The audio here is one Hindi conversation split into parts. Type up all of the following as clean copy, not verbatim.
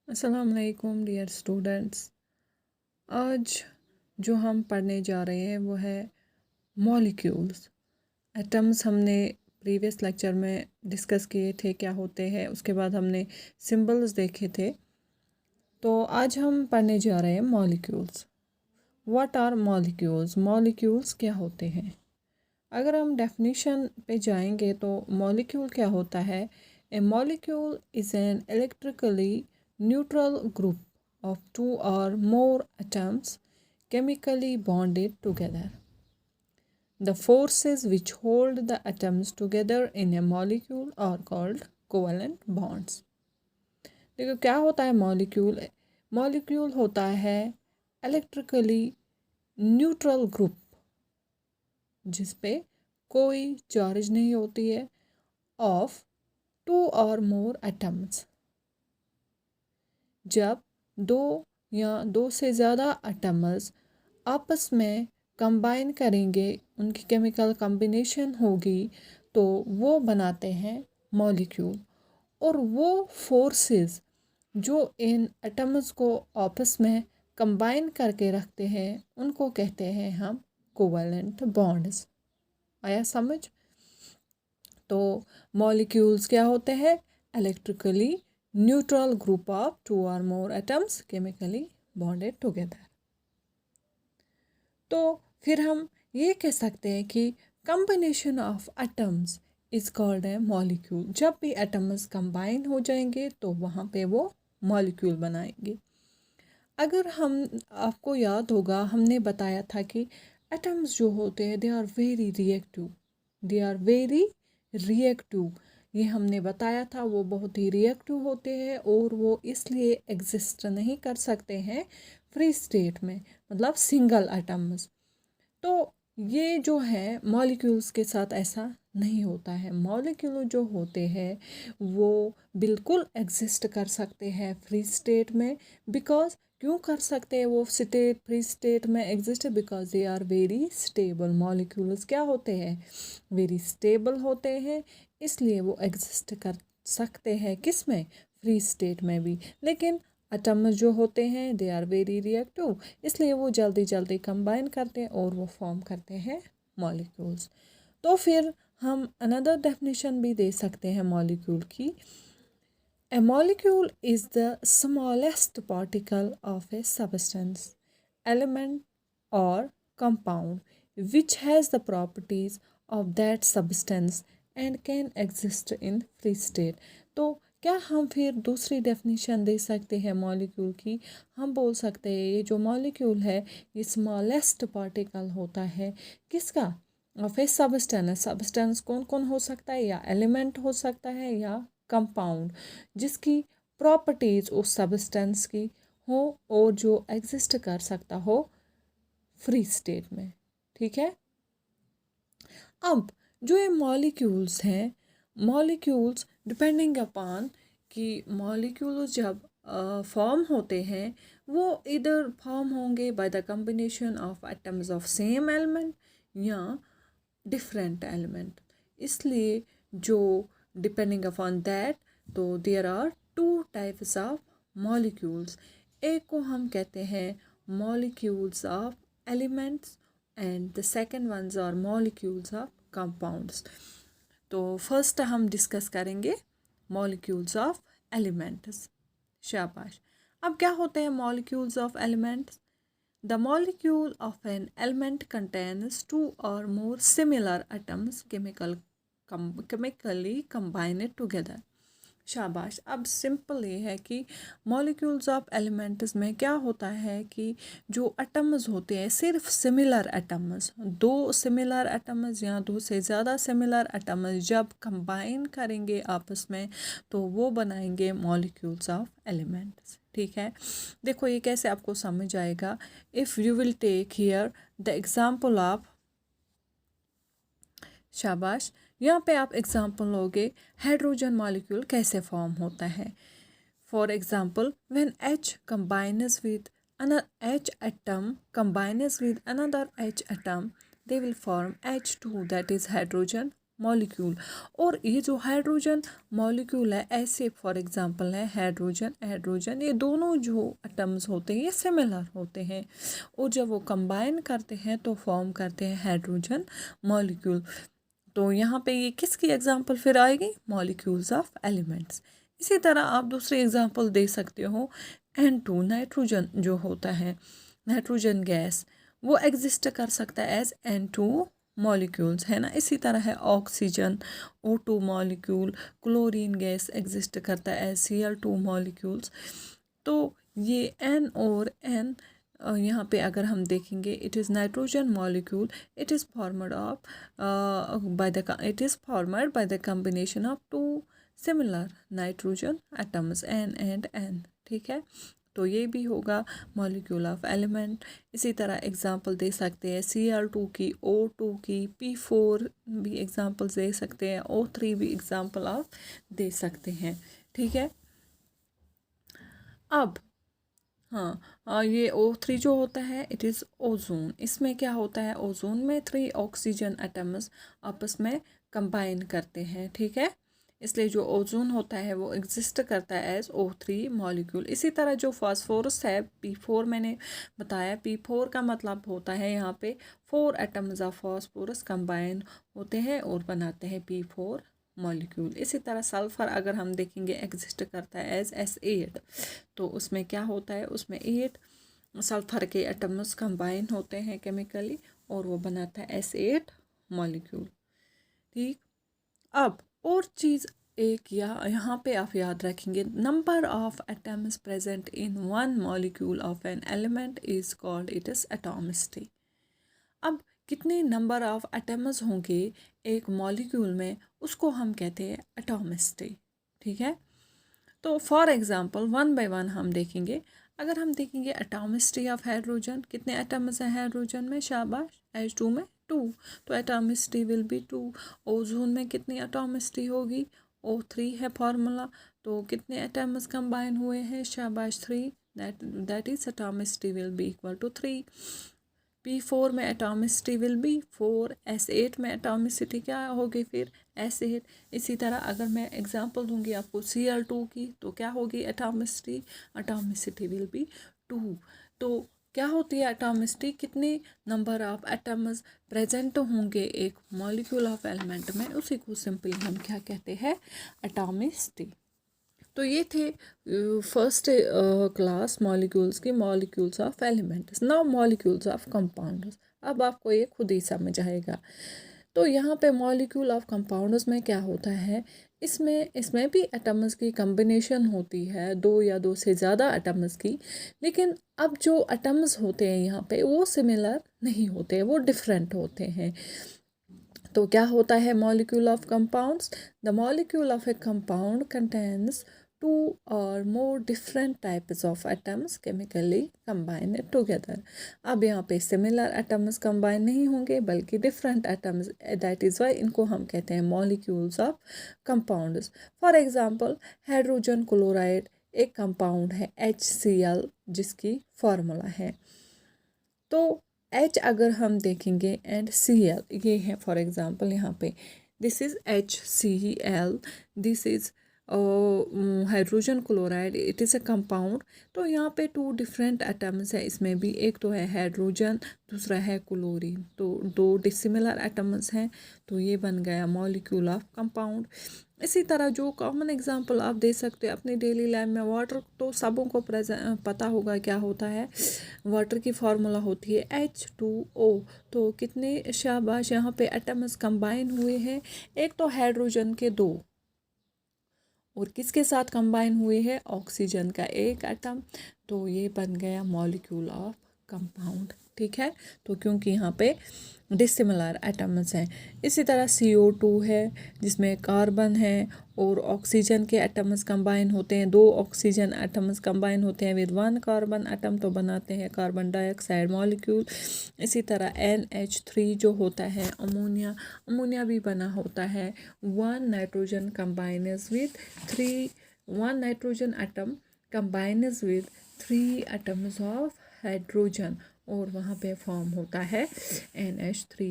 अस्सलाम वालेकुम डियर स्टूडेंट्स। आज जो हम पढ़ने जा रहे हैं वो है मॉलिक्यूल्स। एटम्स हमने प्रीवियस लेक्चर में डिस्कस किए थे क्या होते हैं, उसके बाद हमने सिंबल्स देखे थे। तो आज हम पढ़ने जा रहे हैं molecules. What are molecules? Molecules क्या होते हैं? अगर हम डेफिनेशन पे जाएंगे तो मॉलिक्यूल क्या होता है? A molecule is an electrically neutral group of two or more atoms chemically bonded together. The forces which hold the atoms together in a molecule are called covalent bonds. देखो क्या होता है मॉलिक्यूल? मॉलिक्यूल होता है इलेक्ट्रिकली न्यूट्रल ग्रुप जिस पे कोई चार्ज नहीं होती है of two or more atoms. जब दो या दो से ज़्यादा एटम्स आपस में कंबाइन करेंगे, उनकी केमिकल कॉम्बिनेशन होगी तो वो बनाते हैं मॉलिक्यूल। और वो फोर्सेस जो इन एटम्स को आपस में कंबाइन करके रखते हैं उनको कहते हैं हम कोवैलेंट बॉन्ड्स। आया समझ? तो मॉलिक्यूल्स क्या होते हैं? Electrically neutral group of two or more atoms chemically bonded together. तो फिर हम ये कह सकते हैं कि combination of atoms is called a molecule. जब भी एटम्स कंबाइन हो जाएंगे तो वहाँ पे वो मॉलिक्यूल बनाएंगे। अगर हम आपको याद होगा हमने बताया था कि एटम्स जो होते हैं they are very reactive. They are very reactive, ये हमने बताया था। वो बहुत ही रिएक्टिव होते हैं और वो इसलिए एग्जिस्ट नहीं कर सकते हैं फ्री स्टेट में, मतलब सिंगल एटम्स। तो ये जो है मॉलिक्यूल्स के साथ ऐसा नहीं होता है। मॉलिक्यूल जो होते हैं वो बिल्कुल एग्जिस्ट कर सकते हैं फ्री स्टेट में। बिकॉज क्यों कर सकते हैं वो स्टेट फ्री स्टेट में exist? Because they are very stable. Molecules क्या होते हैं? वेरी स्टेबल होते हैं, इसलिए वो एग्जिस्ट कर सकते हैं किस में? फ्री स्टेट में भी। लेकिन एटम्स जो होते हैं दे आर वेरी रिएक्टिव, इसलिए वो जल्दी जल्दी कंबाइन करते हैं और वो फॉर्म करते हैं मॉलिक्यूल्स। तो फिर हम अनदर डेफिनेशन भी दे सकते हैं मॉलिक्यूल की। A molecule is the smallest particle of a substance, element or compound which has the properties of that substance and can exist in free state. तो क्या हम फिर दूसरी डेफिनेशन दे सकते हैं मॉलिक्यूल की? हम बोल सकते हैं ये जो मॉलिक्यूल है ये स्मॉलेस्ट पार्टिकल होता है किसका? Of a substance. सब्सटेंस कौन कौन हो सकता है? या एलिमेंट हो सकता है या कंपाउंड, जिसकी प्रॉपर्टीज उस सब्सटेंस की हो और जो एग्जिस्ट कर सकता हो फ्री स्टेट में। ठीक है। अब जो ये मॉलिक्यूल्स हैं, मॉलिक्यूल्स डिपेंडिंग अपॉन कि मॉलिक्यूल्स जब फॉर्म होते हैं वो इधर फॉर्म होंगे by the combination of atoms of same element या डिफरेंट एलिमेंट। इसलिए जो डिपेंडिंग अपॉन दैट, तो there are two types of molecules. एक को हम कहते हैं molecules of elements and the second ones are molecules of compounds. तो फर्स्ट हम डिस्कस करेंगे मॉलिक्यूल्स ऑफ एलिमेंट्स। शाबाश। अब क्या होते हैं molecules of elements? The molecule of an element contains two or more similar atoms chemically combined together. शाबाश। अब सिंपल ये है कि मॉलिक्यूल्स ऑफ एलिमेंट्स में क्या होता है कि जो एटम्स होते हैं सिर्फ सिमिलर एटम्स, दो सिमिलर एटम्स या दो से ज़्यादा सिमिलर एटम्स जब कंबाइन करेंगे आपस में तो वो बनाएंगे मॉलिक्यूल्स ऑफ एलिमेंट्स। ठीक है। देखो ये कैसे आपको समझ आएगा। If you will take here the example of, शाबाश, यहाँ पे आप एग्जाम्पल लोगे हाइड्रोजन मॉलिक्यूल कैसे फॉर्म होता है। For example when H combines with another H atom combines with another H atom they will form H2, that is hydrogen molecule. और ये जो हाइड्रोजन मॉलिक्यूल है, ऐसे फॉर एग्जांपल है हाइड्रोजन हाइड्रोजन, ये दोनों जो एटम्स होते हैं ये सिमिलर होते हैं, और जब वो कंबाइन करते हैं तो फॉर्म करते हैं हाइड्रोजन मॉलिक्यूल। तो यहाँ पे ये किसकी एग्जांपल फिर आएगी, मॉलिक्यूल्स ऑफ एलिमेंट्स। इसी तरह आप दूसरी एग्जांपल दे सकते हो, N2 नाइट्रोजन जो होता है, नाइट्रोजन गैस, वो एग्जिस्ट कर सकता है एज N2 मॉलिक्यूल्स, है ना। इसी तरह है oxygen O2 molecule, chlorine gas exist करता है एज Cl2 मॉलिक्यूल्स। तो ये N और N यहाँ पे अगर हम देखेंगे, it is nitrogen molecule, it is formed of by the combination of two similar nitrogen atoms N and N, ठीक है। तो ये भी होगा मॉलिक्यूल ऑफ एलिमेंट। इसी तरह एग्जांपल दे सकते हैं Cl2 की, O2 की, P4 भी एग्जांपल दे सकते हैं, O3 भी एग्जांपल ऑफ दे सकते हैं, ठीक है। अब ये O3 जो होता है इट इज़ ओजोन। इसमें क्या होता है, ओजोन में 3 ऑक्सीजन एटम्स आपस में कंबाइन करते हैं, ठीक है। इसलिए जो ओजोन होता है वो एग्जिस्ट करता है एज O3 मॉलिक्यूल। इसी तरह जो फास्फोरस है P4 मैंने बताया, P4 का मतलब होता है यहाँ पे 4 एटम्स ऑफ फास्फोरस कंबाइन होते हैं और बनाते हैं P4 मॉलिक्यूल। इसी तरह सल्फ़र अगर हम देखेंगे एग्जिस्ट करता है एज S8, तो उसमें क्या होता है, उसमें 8 सल्फ़र के एटम्स कंबाइन होते हैं केमिकली और वो बनाता है S8 मॉलिक्यूल, ठीक। अब और चीज़ एक यहाँ पे आप याद रखेंगे, number of atoms present in one molecule of an element is called it is atomicity. अब कितने नंबर ऑफ एटम्स होंगे एक मॉलिक्यूल में, उसको हम कहते हैं एटॉमिसिटी, ठीक है। तो for example one by one हम देखेंगे। अगर हम देखेंगे एटॉमिसिटी ऑफ हाइड्रोजन, कितने एटम्स हैं हाइड्रोजन में, शाबाश, H2 में 2, तो एटॉमिसिटी विल बी 2। ओजोन में कितनी एटॉमिसिटी होगी, O3 है फॉर्मूला, तो कितने एटम्स कंबाइन हुए हैं, शाबाश 3, that is atomicity will be equal to 3। P4 में एटॉमिसिटी विल बी 4, S8 में एटॉमिसिटी क्या होगी फिर, S8। इसी तरह अगर मैं एग्जांपल दूंगी आपको Cl2 की, तो क्या होगी एटॉमिसिटी, एटॉमिसिटी विल बी 2। तो क्या होती है एटॉमिसिटी, कितने नंबर ऑफ एटम्स प्रेजेंट होंगे एक मॉलिक्यूल ऑफ एलिमेंट में, उसी को सिंपली हम क्या कहते हैं, एटॉमिसिटी। तो ये थे फर्स्ट क्लास मॉलिक्यूल्स की, molecules of elements. Now molecules of compounds, अब आपको ये खुद ही समझ आएगा। तो यहाँ पे मॉलिक्यूल ऑफ कंपाउंड्स में क्या होता है, इसमें भी एटम्स की कम्बिनेशन होती है, 2 या 2 से ज़्यादा एटम्स की, लेकिन अब जो एटम्स होते हैं यहाँ पे वो सिमिलर नहीं होते, वो डिफरेंट होते हैं। तो क्या होता है molecule of compounds, the molecule of A compound contains 2 or more different types of atoms chemically combined together। अब यहाँ पे सिमिलर एटम्स कंबाइन नहीं होंगे बल्कि different atoms, that is why इनको हम कहते हैं molecules of compounds. For example hydrogen chloride एक कंपाउंड है HCl जिसकी फार्मूला है। तो H अगर हम देखेंगे एंड Cl ये है, फॉर एग्जांपल यहाँ पे this is HCl, this is hydrogen chloride, it is a compound. तो यहाँ पे 2 डिफरेंट एटम्स है इसमें भी, एक तो है हाइड्रोजन, दूसरा है क्लोरीन, तो 2 डिसिमिलर एटम्स हैं, तो ये बन गया मॉलिक्यूल ऑफ कंपाउंड। इसी तरह जो कॉमन एग्जांपल आप दे सकते हैं अपनी डेली लाइफ में, वाटर तो सबों को पता होगा क्या होता है, वाटर की फार्मूला होती है H2O। तो कितने शाबाश यहाँ पे एटम्स कंबाइन हुए हैं, एक तो हाइड्रोजन के 2 और किसके साथ कंबाइन हुए हैं, ऑक्सीजन का एक एटम, तो ये बन गया मॉलिक्यूल ऑफ कंपाउंड, ठीक है। तो क्योंकि यहाँ पे डिसिमिलर एटम्स हैं। इसी तरह CO2 है जिसमें कार्बन है और ऑक्सीजन के एटम्स कंबाइन होते हैं, 2 ऑक्सीजन एटम्स कंबाइन होते हैं विद 1 कार्बन एटम, तो बनाते हैं कार्बन डाइऑक्साइड मॉलिक्यूल। इसी तरह NH3 जो होता है अमोनिया, अमोनिया भी बना होता है 1 nitrogen combines with 3, 1 nitrogen atom combines with 3 atoms of hydrogen और वहाँ पे फॉर्म होता है NH3।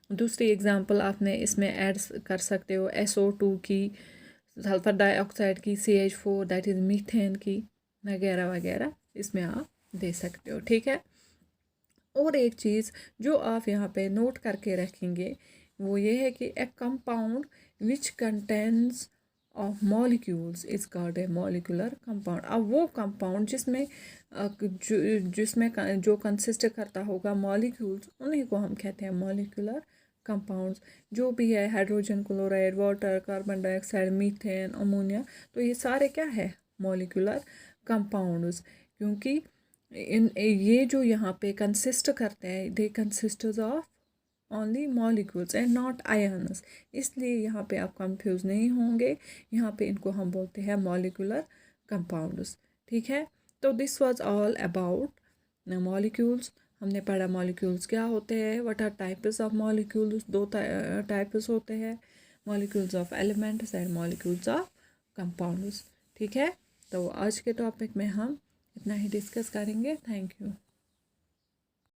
दूसरी एग्जांपल आपने इसमें ऐड कर सकते हो SO2 की, सल्फर डाइऑक्साइड की, CH4 दैट इज़ मीथेन की, वगैरह वगैरह इसमें आप दे सकते हो। ठीक है। और एक चीज़ जो आप यहाँ पे नोट करके रखेंगे वो ये है कि ए compound which contains of molecules is called A molecular compound. अब वो कंपाउंड जिसमें जो कंसिस्ट करता होगा मॉलिक्यूल्स, उन्हीं को हम कहते हैं मॉलिक्यूलर कंपाउंड्स। जो भी है hydrogen chloride, water, carbon dioxide, methane, ammonia, तो ये सारे क्या है मॉलिक्यूलर कंपाउंड्स। क्योंकि ये जो यहाँ पे कंसिस्ट करते हैं they consist of only molecules and not ions, इसलिए यहाँ पे आप कंफ्यूज नहीं होंगे। यहाँ पे इनको हम बोलते हैं मॉलिक्यूलर कंपाउंड्स। ठीक है। तो this was all about molecules. हमने पढ़ा मॉलिक्यूल्स क्या होते हैं, what are types of molecules. दो टाइप्स होते हैं, molecules of elements and molecules of compounds. ठीक है। तो आज के टॉपिक में हम इतना ही डिस्कस करेंगे। Thank you.